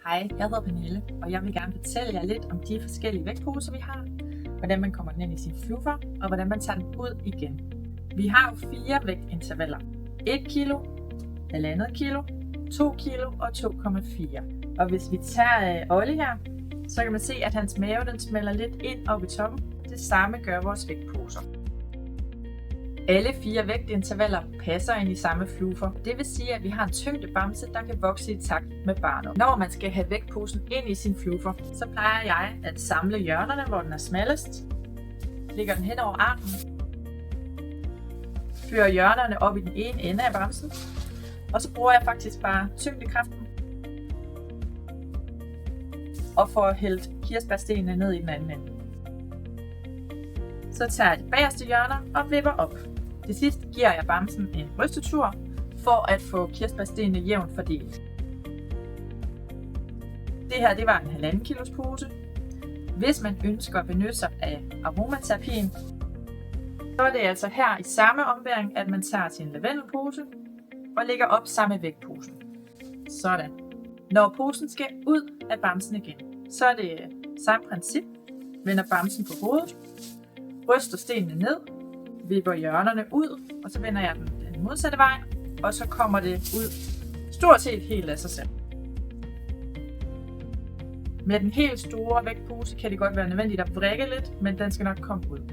Hej, jeg hedder Pernille, og jeg vil gerne fortælle jer lidt om de forskellige vægtposer, vi har, hvordan man kommer den ind i sin fluffer, og hvordan man tager den ud igen. Vi har jo 4 vægtintervaller. 1 kilo, 1,5 kilo, 2 kilo og 2,4. Og hvis vi tager Olli her, så kan man se, at hans mave den smelter lidt ind oppe i toppen. Det samme gør vores vægtposer. Alle 4 vægtintervaller passer ind i samme fluffer. Det vil sige, at vi har en tyngdebamse, der kan vokse i takt med barnet. Når man skal have vægtposen ind i sin fluffer, så plejer jeg at samle hjørnerne, hvor den er smallest. Lægger den hen over armen. Fører hjørnerne op i den ene ende af bamsen. Og så bruger jeg faktisk bare tyngdekraften. Og får hældt kirsebærstenene ned i den anden ende. Så tager jeg de bagerste hjørner og vipper op. Til sidst giver jeg bamsen en rystetur, for at få kirsebærstenene jævnt fordelt. Det her det var en 1,5 kilos pose. Hvis man ønsker at benytte sig af aromaterapien, så er det altså her i samme ombæring, at man tager sin lavendelpose og lægger op sammen med vægtposen. Sådan. Når posen skal ud af bamsen igen, så er det samme princip. Vender bamsen på hovedet, ryster stenene ned, vipper hjørnerne ud, og så vender jeg den modsatte vej, og så kommer det ud stort set helt af sig selv. Med den helt store vægtpose kan det godt være nødvendigt at vrikke lidt, men den skal nok komme ud.